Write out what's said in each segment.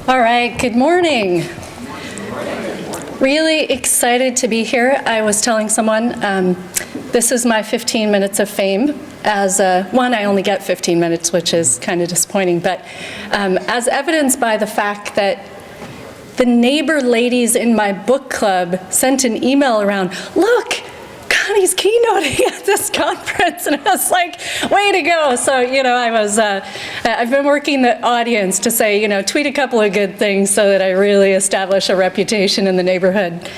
All right, good morning. Really excited to be here. I was telling someone this is my 15 minutes of fame. As one, I only get 15 minutes, which is kind of disappointing, but as evidenced by the fact that the neighbor ladies in my book club sent an email around, look, Connie's keynoting at this conference, and I was like, way to go. So, I've been working the audience to say, tweet a couple of good things so that I really establish a reputation in the neighborhood.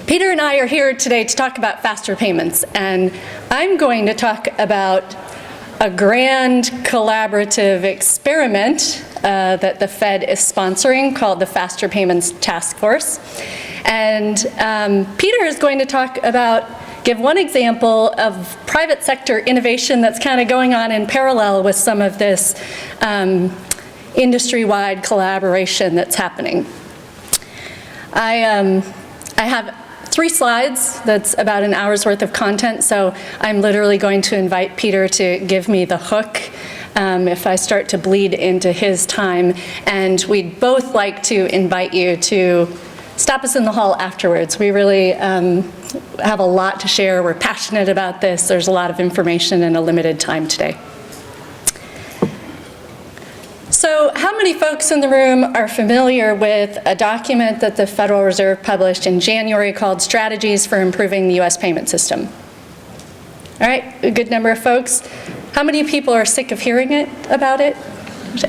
Peter and I are here today to talk about faster payments, and I'm going to talk about a grand collaborative experiment that the Fed is sponsoring called the Faster Payments Task Force. And Peter is going to give one example of private sector innovation that's kind of going on in parallel with some of this industry-wide collaboration that's happening. I have 3 slides that's about an hour's worth of content, so I'm literally going to invite Peter to give me the hook if I start to bleed into his time. And we'd both like to invite you to stop us in the hall afterwards. We really have a lot to share. We're passionate about this. There's a lot of information in a limited time today. So how many folks in the room are familiar with a document that the Federal Reserve published in January called Strategies for Improving the U.S. Payment System? All right, a good number of folks. How many people are sick of hearing about it?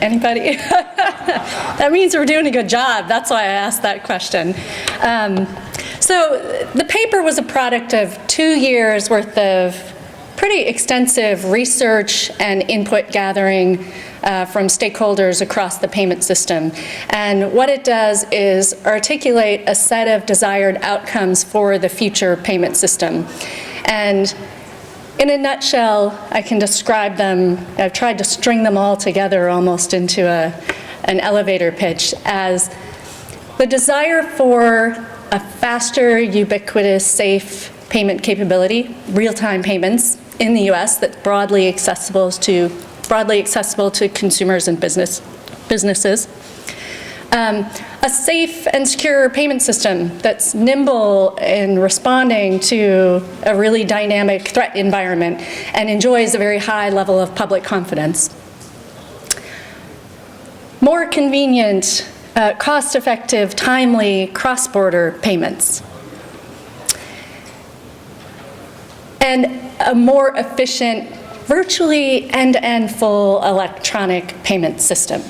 Anybody? That means we're doing a good job. That's why I asked that question. So the paper was a product of 2 years worth of pretty extensive research and input gathering from stakeholders across the payment system. And what it does is articulate a set of desired outcomes for the future payment system. And in a nutshell, I can describe them. I've tried to string them all together almost into an elevator pitch as the desire for a faster, ubiquitous, safe payment capability, real-time payments in the US that's broadly accessible to consumers and businesses. A safe and secure payment system that's nimble in responding to a really dynamic threat environment and enjoys a very high level of public confidence. More convenient, cost-effective, timely, cross-border payments. And a more efficient, virtually end-to-end full electronic payment system.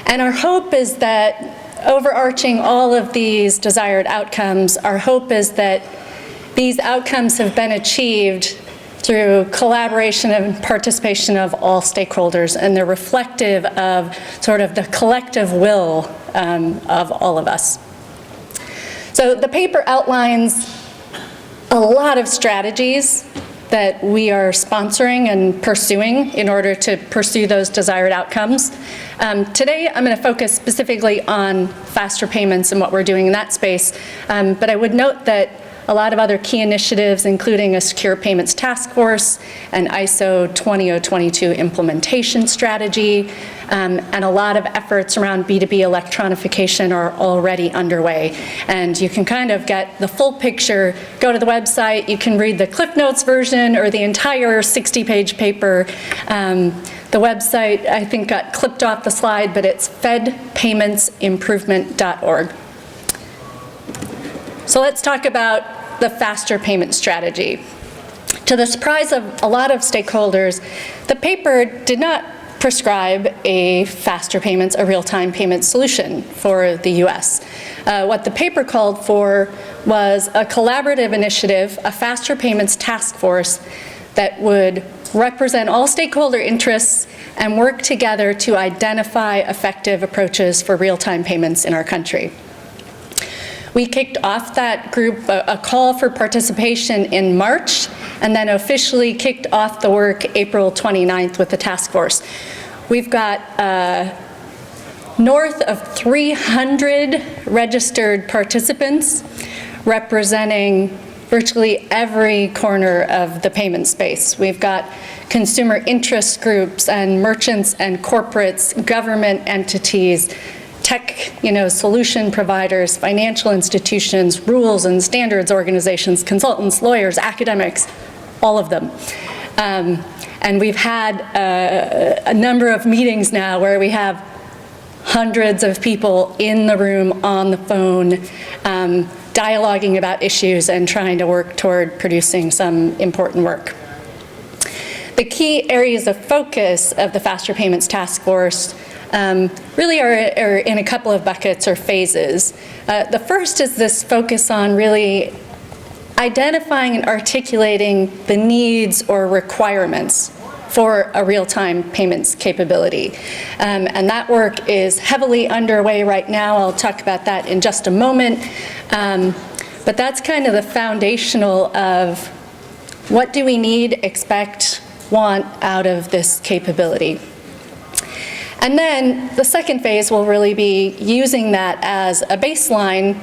And our hope is that overarching all of these desired outcomes, our hope is that these outcomes have been achieved through collaboration and participation of all stakeholders, and they're reflective of sort of the collective will of all of us. So the paper outlines a lot of strategies that we are sponsoring and pursuing in order to pursue those desired outcomes. Today, I'm going to focus specifically on faster payments and what we're doing in that space, but I would note that a lot of other key initiatives, including a Secure Payments Task Force, an ISO 20022 implementation strategy, and a lot of efforts around B2B electronification are already underway. And you can kind of get the full picture. Go to the website. You can read the Cliff Notes version or the entire 60-page paper. The website, I think, got clipped off the slide, but it's fedpaymentsimprovement.org. So let's talk about the faster payment strategy. To the surprise of a lot of stakeholders, the paper did not prescribe a faster payments, a real-time payment solution for the US. What the paper called for was a collaborative initiative, a faster payments task force that would represent all stakeholder interests and work together to identify effective approaches for real-time payments in our country. We kicked off that group, a call for participation in March, and then officially kicked off the work April 29th with the task force. We've got north of 300 registered participants representing virtually every corner of the payment space. We've got consumer interest groups and merchants and corporates, government entities, tech, solution providers, financial institutions, rules and standards organizations, consultants, lawyers, academics, all of them. And we've had a number of meetings now where we have hundreds of people in the room, on the phone, dialoguing about issues and trying to work toward producing some important work. The key areas of focus of the Faster Payments Task Force really are in a couple of buckets or phases. The first is this focus on really identifying and articulating the needs or requirements for a real-time payments capability. And that work is heavily underway right now. I'll talk about that in just a moment. But that's kind of the foundational of what do we need, expect, want out of this capability. And then the second phase will really be using that as a baseline.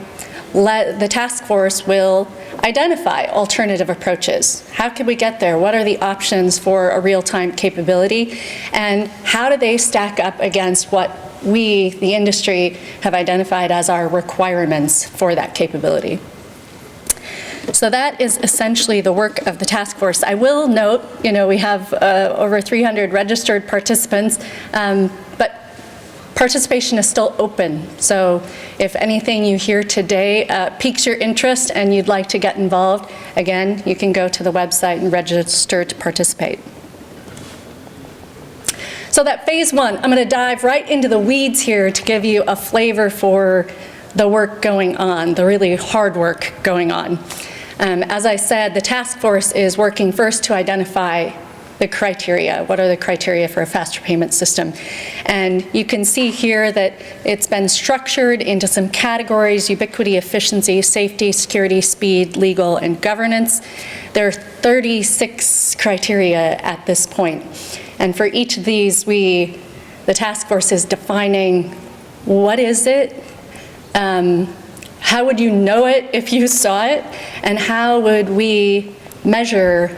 The task force will identify alternative approaches. How can we get there? What are the options for a real-time capability? And how do they stack up against what we, the industry, have identified as our requirements for that capability? So that is essentially the work of the task force. I will note, we have over 300 registered participants, but participation is still open. So if anything you hear today piques your interest and you'd like to get involved, again, you can go to the website and register to participate. So that phase one, I'm going to dive right into the weeds here to give you a flavor for the work going on, the really hard work going on. As I said, the task force is working first to identify the criteria. What are the criteria for a faster payment system? And you can see here that it's been structured into some categories: ubiquity, efficiency, safety, security, speed, legal, and governance. There are 36 criteria at this point. And for each of these, the task force is defining what is it, how would you know it if you saw it, and how would we measure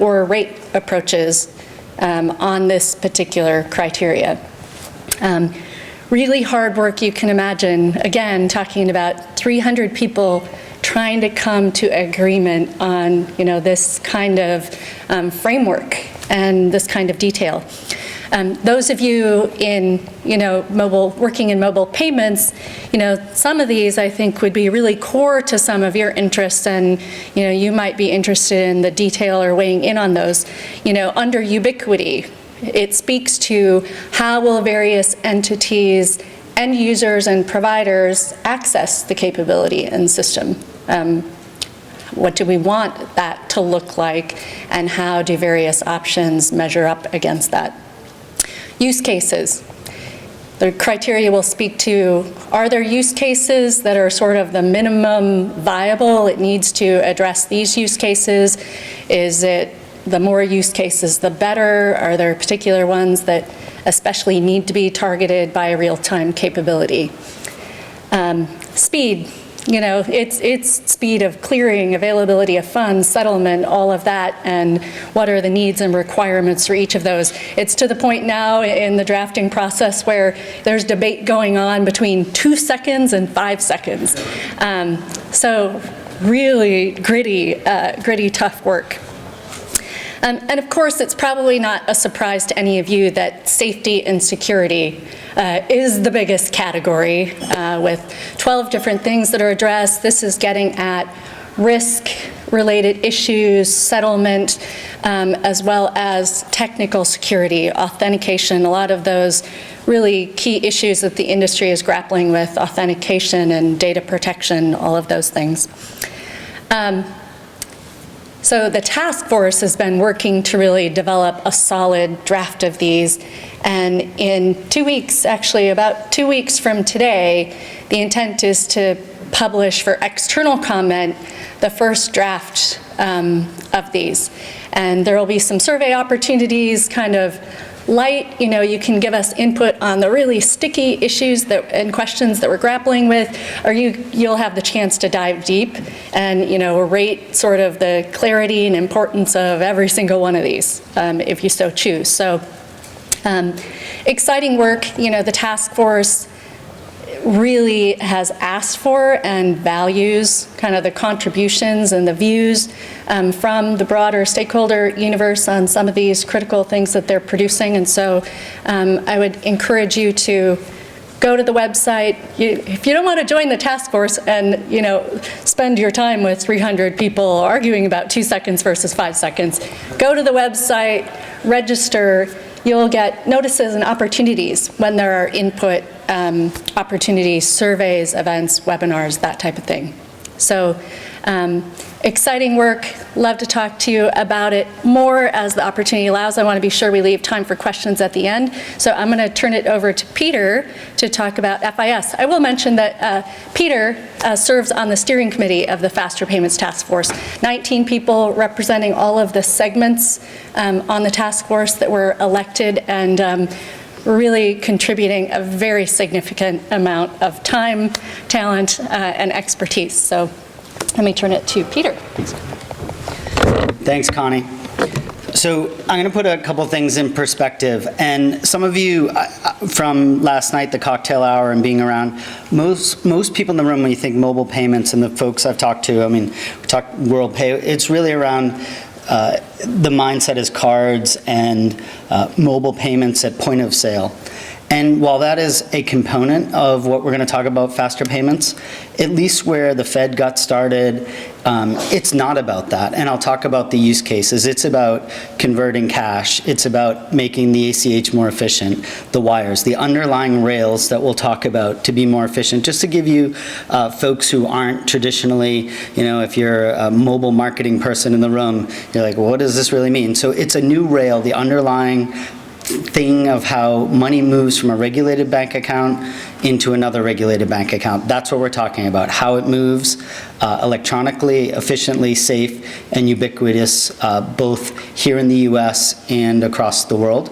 or rate approaches on this particular criteria. Really hard work, you can imagine. Again, talking about 300 people trying to come to agreement on this kind of framework and this kind of detail. Those of you in, working in mobile payments, some of these I think would be really core to some of your interests, and, you might be interested in the detail or weighing in on those. Under ubiquity, it speaks to how will various entities, end users, and providers access the capability and system. What do we want that to look like, and how do various options measure up against that? Use cases. The criteria will speak to, are there use cases that are sort of the minimum viable? It needs to address these use cases. Is it the more use cases, the better? Are there particular ones that especially need to be targeted by a real-time capability? Speed. It's speed of clearing, availability of funds, settlement, all of that, and what are the needs and requirements for each of those. It's to the point now in the drafting process where there's debate going on between 2 seconds and 5 seconds. So really gritty, tough work. And of course, it's probably not a surprise to any of you that safety and security is the biggest category with 12 different things that are addressed. This is getting at risk-related issues, settlement, as well as technical security, authentication, a lot of those really key issues that the industry is grappling with, authentication and data protection, all of those things. So the task force has been working to really develop a solid draft of these. And in 2 weeks, actually about 2 weeks from today, the intent is to publish for external comment the first draft of these. And there will be some survey opportunities, kind of light. You can give us input on the really sticky issues and questions that we're grappling with, or you'll have the chance to dive deep and rate sort of the clarity and importance of every single one of these, if you so choose. So exciting work. The task force really has asked for and values kind of the contributions and the views from the broader stakeholder universe on some of these critical things that they're producing. And so I would encourage you to go to the website. If you don't want to join the task force and spend your time with 300 people arguing about 2 seconds versus 5 seconds, go to the website, register. You'll get notices and opportunities when there are input opportunities, surveys, events, webinars, that type of thing. So exciting work. Love to talk to you about it more as the opportunity allows. I want to be sure we leave time for questions at the end. So I'm going to turn it over to Peter to talk about FIS. I will mention that Peter serves on the steering committee of the Faster Payments Task Force. 19 people representing all of the segments on the task force that were elected, and really contributing a very significant amount of time, talent, and expertise. So let me turn it to Peter. Thanks, Connie. So I'm going to put a couple things in perspective. And some of you, from last night, the cocktail hour and being around, most people in the room, when you think mobile payments and the folks I've talked to, we talk World Pay, it's really around the mindset is cards and mobile payments at point of sale. And while that is a component of what we're going to talk about, faster payments, at least where the Fed got started, it's not about that. And I'll talk about the use cases. It's about converting cash. It's about making the ACH more efficient, the wires, the underlying rails that we'll talk about to be more efficient. Just to give you folks who aren't traditionally, if you're a mobile marketing person in the room, you're like, well, what does this really mean? So it's a new rail, the underlying thing of how money moves from a regulated bank account into another regulated bank account. That's what we're talking about, how it moves electronically, efficiently, safe, and ubiquitous, both here in the US and across the world.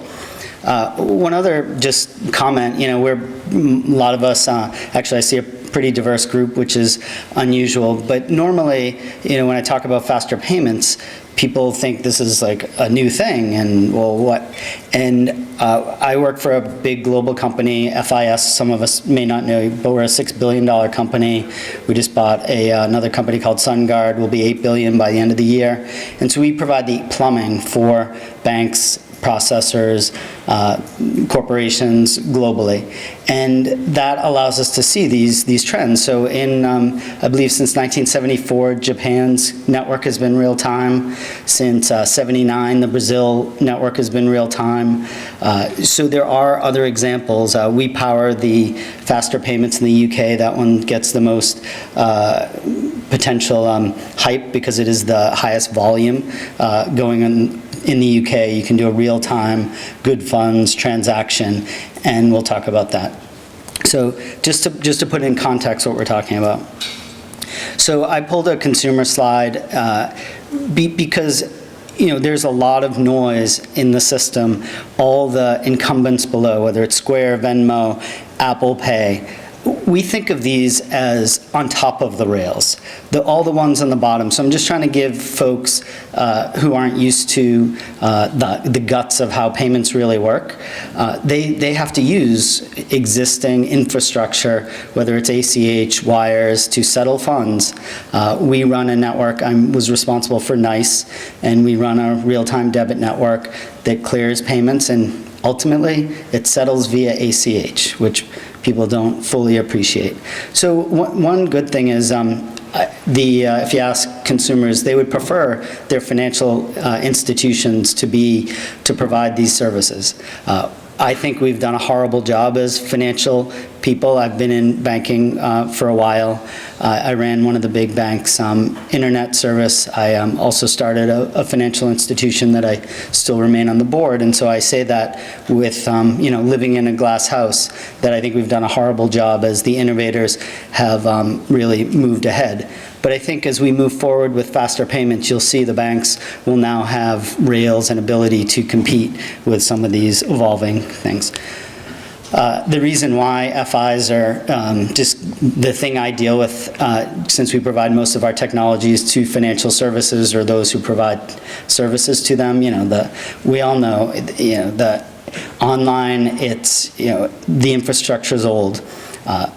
One other just comment, a lot of us, actually I see a pretty diverse group, which is unusual, but normally, when I talk about faster payments, people think this is like a new thing, and well, what? And I work for a big global company, FIS. Some of us may not know, but we're a $6 billion company. We just bought another company called SunGuard. We'll be $8 billion by the end of the year. And so we provide the plumbing for banks, processors, corporations globally. And that allows us to see these trends. So in, I believe since 1974, Japan's network has been real time. Since 79, the Brazil network has been real time. So there are other examples. We power the faster payments in the UK. That one gets the most potential hype because it is the highest volume going on. In the UK, you can do a real-time good funds transaction, and we'll talk about that. So just to put in context what we're talking about. So I pulled a consumer slide because there's a lot of noise in the system. All the incumbents below, whether it's Square, Venmo, Apple Pay, we think of these as on top of the rails, all the ones on the bottom. So I'm just trying to give folks who aren't used to the guts of how payments really work. They have to use existing infrastructure, whether it's ACH, wires, to settle funds. We run a network. I was responsible for NICE, and we run a real-time debit network that clears payments, and ultimately it settles via ACH, which people don't fully appreciate. So one good thing is if you ask consumers, they would prefer their financial institutions to provide these services. I think we've done a horrible job as financial people. I've been in banking for a while. I ran one of the big banks' internet service. I also started a financial institution that I still remain on the board. And so I say that with living in a glass house, that I think we've done a horrible job as the innovators have really moved ahead. But I think as we move forward with faster payments, you'll see the banks will now have rails and ability to compete with some of these evolving things. The reason why FIs are just the thing I deal with, since we provide most of our technologies to financial services or those who provide services to them, we all know, the online, the infrastructure is old.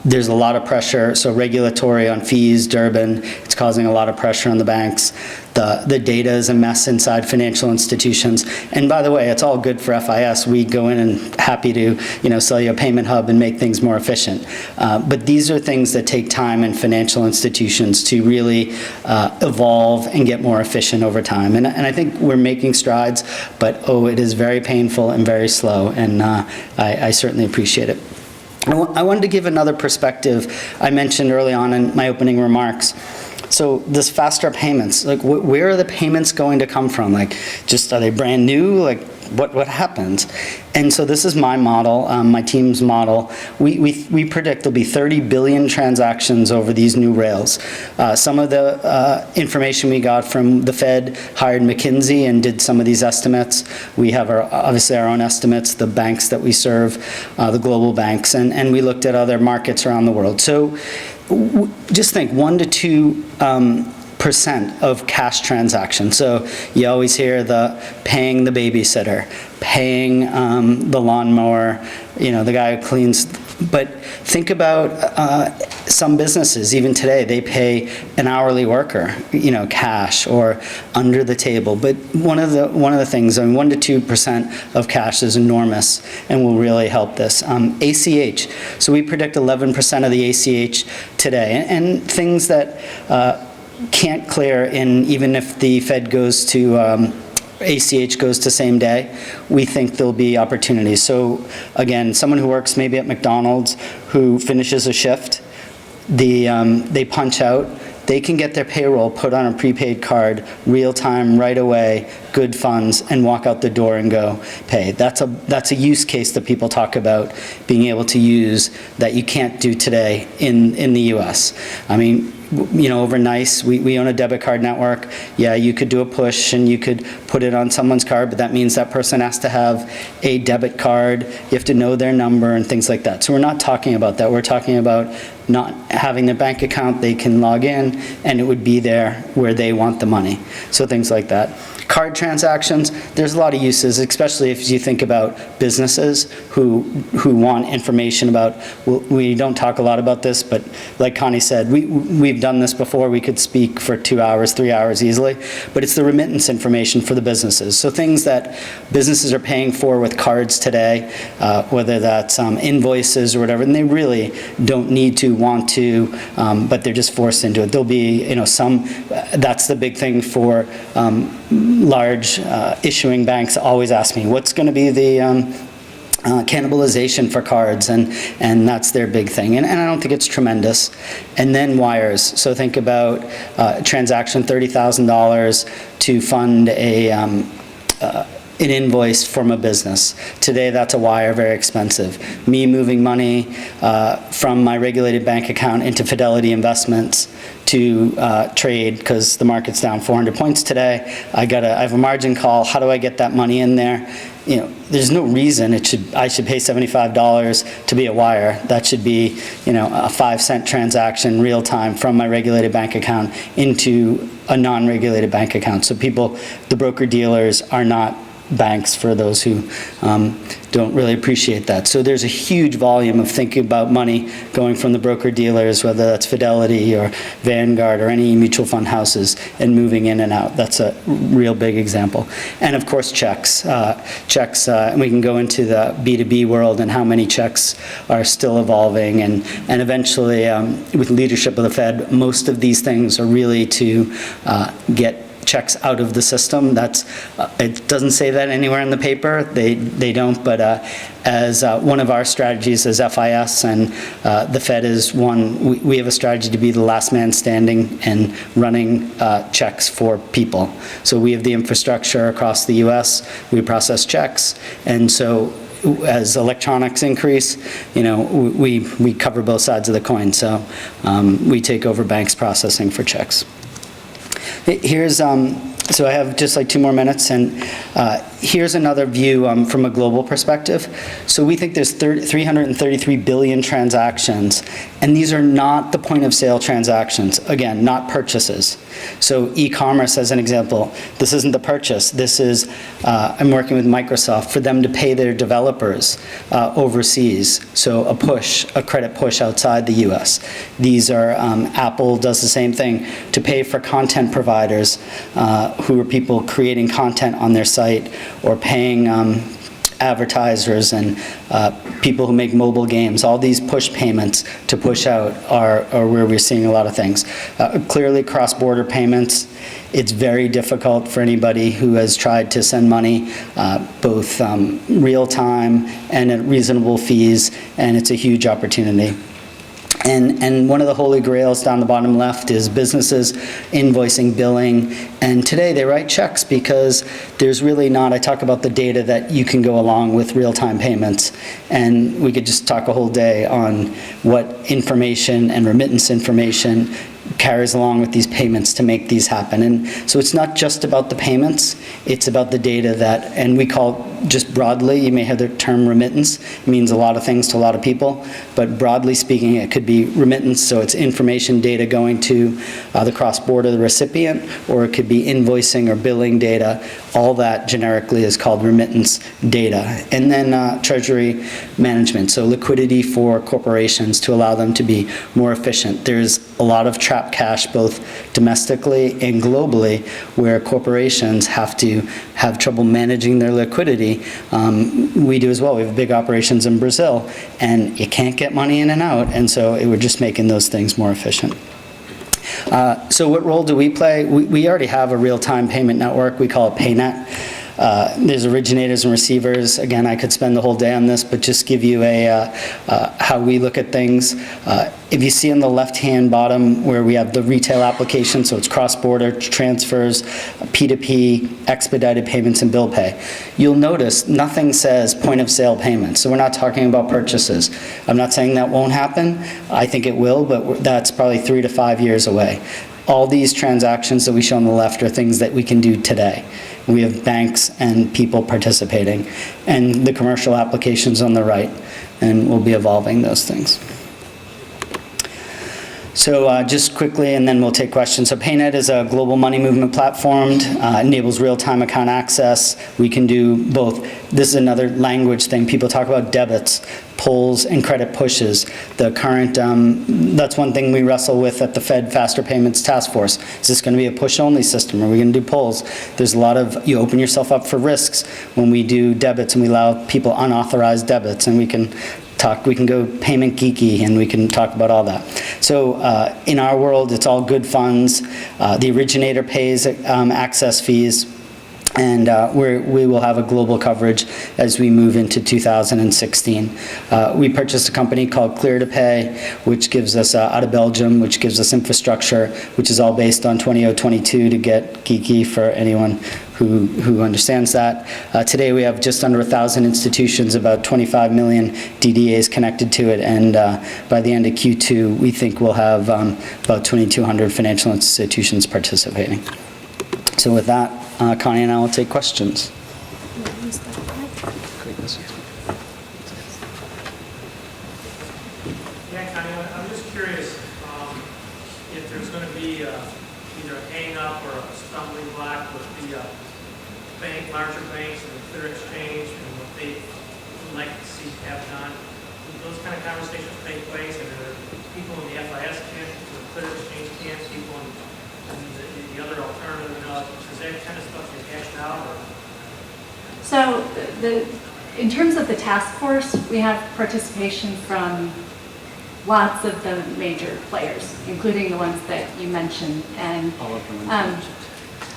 There's a lot of pressure, so regulatory on fees, Durbin, it's causing a lot of pressure on the banks. The data is a mess inside financial institutions. And by the way, it's all good for FIS. We go in and happy to, sell you a payment hub and make things more efficient. But these are things that take time in financial institutions to really evolve and get more efficient over time. And I think we're making strides, but it is very painful and very slow, and I certainly appreciate it. I wanted to give another perspective I mentioned early on in my opening remarks. So this faster payments, where are the payments going to come from? Are they brand new? What happens? And so this is my model, my team's model. We predict there'll be 30 billion transactions over these new rails. Some of the information we got from the Fed hired McKinsey and did some of these estimates. We have obviously our own estimates, the banks that we serve, the global banks, and we looked at other markets around the world. So just think 1 to 2% of cash transactions. So you always hear the paying the babysitter, paying the lawnmower, the guy who cleans. But think about some businesses, even today, they pay an hourly worker, cash or under the table. But one of the things, 1 to 2% of cash is enormous and will really help this. ACH. So we predict 11% of the ACH today, and things that can't clear even if the Fed goes to ACH goes to same day, we think there'll be opportunities. So again, someone who works maybe at McDonald's who finishes a shift, they punch out, they can get their payroll put on a prepaid card, real time, right away, good funds, and walk out the door and go pay. That's a use case that people talk about being able to use that you can't do today in the US. Over NICE, we own a debit card network. Yeah, you could do a push and you could put it on someone's card, but that means that person has to have a debit card. You have to know their number and things like that. So we're not talking about that. We're talking about not having their bank account. They can log in and it would be there where they want the money. So things like that. Card transactions, there's a lot of uses, especially if you think about businesses who want information about, we don't talk a lot about this, but like Connie said, we've done this before. We could speak for 2 hours, 3 hours easily, but it's the remittance information for the businesses. So things that businesses are paying for with cards today, whether that's invoices or whatever, and they really don't need to, want to, but they're just forced into it. There'll be, that's the big thing for large issuing banks always ask me, what's going to be the cannibalization for cards, and that's their big thing. And I don't think it's tremendous. And then wires. So think about a transaction, $30,000 to fund an invoice from a business. Today, that's a wire, very expensive. Me moving money from my regulated bank account into Fidelity Investments to trade, because the market's down 400 points today. I have a margin call. How do I get that money in there? There's no reason I should pay $75 to be a wire. That should be, a 5-cent transaction real time from my regulated bank account into a non-regulated bank account. So the broker dealers are not banks, for those who don't really appreciate that. So there's a huge volume of thinking about money going from the broker dealers, whether that's Fidelity or Vanguard or any mutual fund houses, and moving in and out. That's a real big example. And of course, checks. And we can go into the B2B world and how many checks are still evolving. And eventually, with leadership of the Fed, most of these things are really to get checks out of the system. It doesn't say that anywhere in the paper. They don't, but as one of our strategies as FIS, and the Fed is one, we have a strategy to be the last man standing and running checks for people. So we have the infrastructure across the US, we process checks, and so as electronics increase, we cover both sides of the coin. So we take over banks processing for checks. Here's, so I have just like 2 more minutes, and here's another view from a global perspective. So we think there's 333 billion transactions, and these are not the point of sale transactions. Again, not purchases. So e-commerce, as an example, this isn't the purchase. This is, I'm working with Microsoft for them to pay their developers overseas. So a credit push outside the US. These are, Apple does the same thing to pay for content providers who are people creating content on their site, or paying advertisers and people who make mobile games. All these push payments to push out are where we're seeing a lot of things. Clearly, cross-border payments, it's very difficult for anybody who has tried to send money, both real time and at reasonable fees, and it's a huge opportunity. And one of the holy grails down the bottom left is businesses invoicing, billing, and today they write checks because there's really not, I talk about the data that you can go along with real-time payments, and we could just talk a whole day on what information and remittance information carries along with these payments to make these happen. And so it's not just about the payments, it's about the data that, and we call just broadly, you may have the term remittance, it means a lot of things to a lot of people, but broadly speaking, it could be remittance, so it's information data going to the cross-border, the recipient, or it could be invoicing or billing data. All that generically is called remittance data. And then treasury management, so liquidity for corporations to allow them to be more efficient. There's a lot of trapped cash, both domestically and globally, where corporations have to have trouble managing their liquidity. We do as well. We have big operations in Brazil, and you can't get money in and out, and so we're just making those things more efficient. So what role do we play? We already have a real-time payment network. We call it PayNet. There's originators and receivers. Again, I could spend the whole day on this, but just give you how we look at things. If you see on the left-hand bottom where we have the retail application, so it's cross-border transfers, P2P, expedited payments, and bill pay, you'll notice nothing says point-of-sale payments. So we're not talking about purchases. I'm not saying that won't happen. I think it will, but that's probably 3 to 5 years away. All these transactions that we show on the left are things that we can do today. We have banks and people participating, and the commercial applications on the right, and we'll be evolving those things. So just quickly, and then we'll take questions. So PayNet is a global money movement platform, enables real-time account access. We can do both. This is another language thing. People talk about debits, pulls, and credit pushes. The current, that's one thing we wrestle with at the Fed Faster Payments Task Force. Is this going to be a push-only system? Are we going to do pulls? There's a lot of, you open yourself up for risks when we do debits, and we allow people unauthorized debits, and we can go payment geeky, and we can talk about all that. So in our world, it's all good funds. The originator pays access fees, and we will have a global coverage as we move into 2016. We purchased a company called Clear2Pay, which gives us, out of Belgium, which gives us infrastructure, which is all based on 2022 to get geeky for anyone who understands that. Today we have just under 1,000 institutions, about 25 million DDAs connected to it, and by the end of Q2, we think we'll have about 2,200 financial institutions participating. So with that, Connie and I will take questions. Yeah, Connie, I'm just curious if there's going to be either a hang-up or a stumbling block with the larger banks and the clear exchange and what they would like to see have done. Those kind of conversations take place, and there are people in the FIS camp, the clear exchange camp, people in the other alternative, is that kind of stuff get hashed out? Or? So in terms of the task force, we have participation from lots of the major players, including the ones that you mentioned. And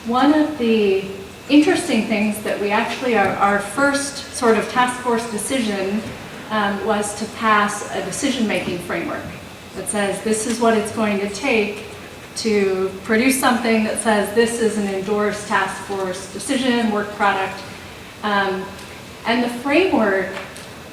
one of the interesting things that we actually, our first sort of task force decision was to pass a decision-making framework that says this is what it's going to take to produce something that says this is an endorsed task force decision, work product. And the framework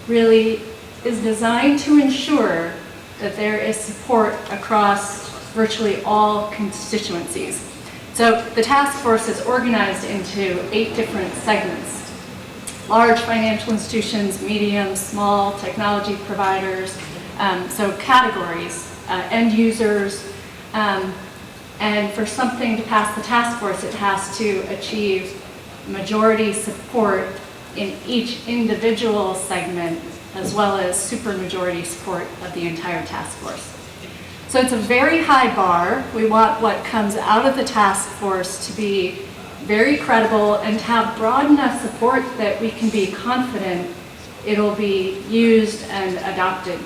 really is designed to ensure that there is support across virtually all constituencies. So the task force is organized into 8 different segments: large financial institutions, medium, small, technology providers, so categories, end users, and for something to pass the task force, it has to achieve majority support in each individual segment, as well as supermajority support of the entire task force. So it's a very high bar. We want what comes out of the task force to be very credible and to have broad enough support that we can be confident it'll be used and adopted.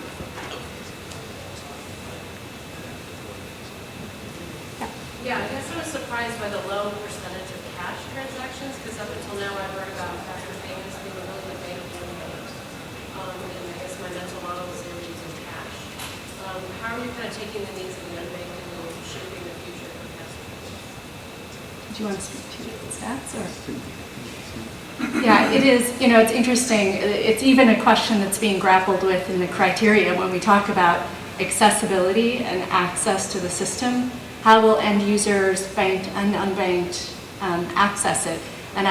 Yeah, I guess I was surprised by the low percentage of cash transactions, because up until now I've heard about faster payments being really the way of doing it. And I guess my mental model was they were using cash. How are you kind of taking the needs of the unbanked and shaping the future of customers? Do you want to speak to the stats or? Yeah, it is, it's interesting. It's even a question that's being grappled with in the criteria when we talk about accessibility and access to the system. How will end users, banked and unbanked, access it? And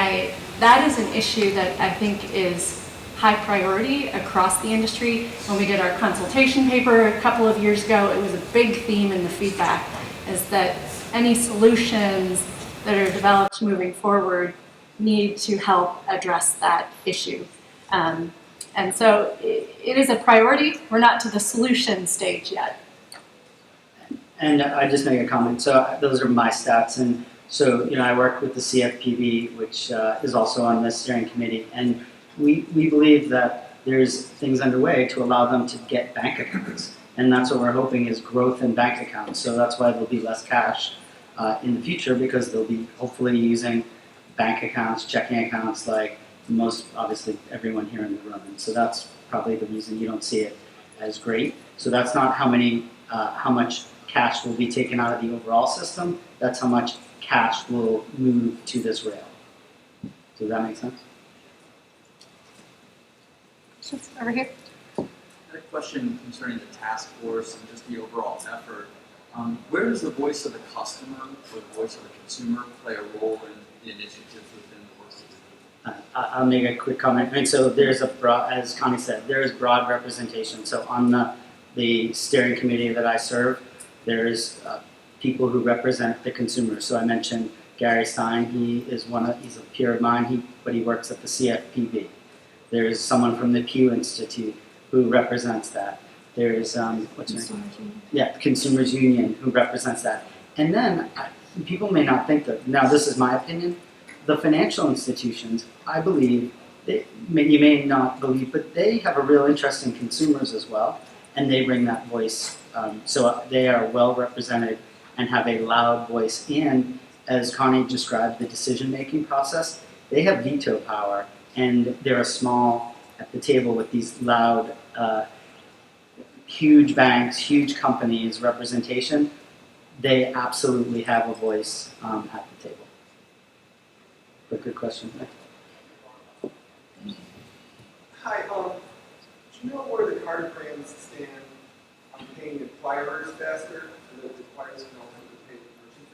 that is an issue that I think is high priority across the industry. When we did our consultation paper a couple of years ago, it was a big theme in the feedback, is that any solutions that are developed moving forward need to help address that issue. And so it is a priority. We're not to the solution stage yet. And I just make a comment. So those are my stats. And so, I work with the CFPB, which is also on the steering committee. And we believe that there's things underway to allow them to get bank accounts. And that's what we're hoping is growth in bank accounts. So that's why there'll be less cash in the future, because they'll be hopefully using bank accounts, checking accounts, like most, obviously, everyone here in the room. And so that's probably the reason you don't see it as great. So that's not how much cash will be taken out of the overall system. That's how much cash will move to this rail. Does that make sense? Over here. I had a question concerning the task force and just the overall effort. Where does the voice of the customer or the voice of the consumer play a role in the initiatives within the work that you do? I'll make a quick comment. I mean, so there's as Connie said, there is broad representation. So on the steering committee that I serve, there's people who represent the consumers. So I mentioned Gary Stein. He's a peer of mine, but he works at the CFPB. There's someone from the Pew Institute who represents that. There's what's her name? Yeah, Consumers Union, who represents that. And then people may not think that. Now, this is my opinion. The financial institutions, I believe, you may not believe, but they have a real interest in consumers as well, and they bring that voice. So they are well represented and have a loud voice. And as Connie described, the decision-making process, they have veto power, and they're a small at the table with these loud, huge banks, huge companies representation. They absolutely have a voice at the table. But good question. Hi, do you know where the card brands stand on paying acquirers faster, so that the acquirers can ultimately pay the merchant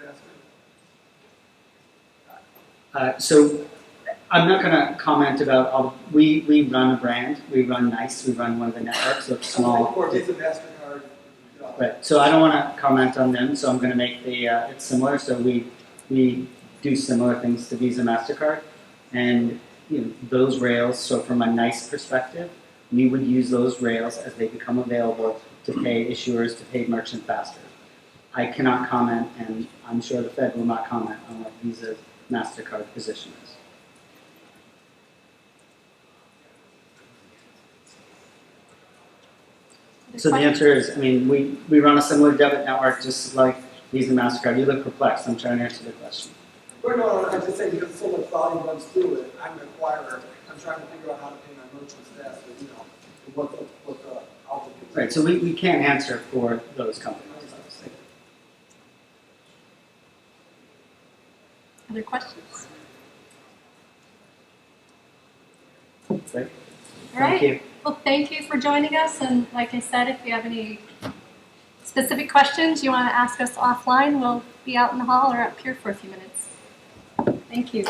faster? So I'm not going to comment about, we run a brand, we run NICE, we run one of the networks, so it's small. Or Visa, MasterCard. Right, so I don't want to comment on them, so I'm going to make it's similar, so we do similar things to Visa, MasterCard, and those rails, so from a NICE perspective, we would use those rails as they become available to pay issuers, to pay merchants faster. I cannot comment, and I'm sure the Fed will not comment on what Visa, MasterCard position is. So the answer is, we run a similar debit network just like Visa, MasterCard. You look perplexed. I'm trying to answer the question. Well, no, I'm just saying because so much volume runs through it. I'm an acquirer. I'm trying to figure out how to pay my merchants faster. What the output is. Right. So we can't answer for those companies, obviously. Other questions? Right. All right. Thank you. Well, thank you for joining us. And like I said, if you have any specific questions you want to ask us offline, we'll be out in the hall or up here for a few minutes. Thank you.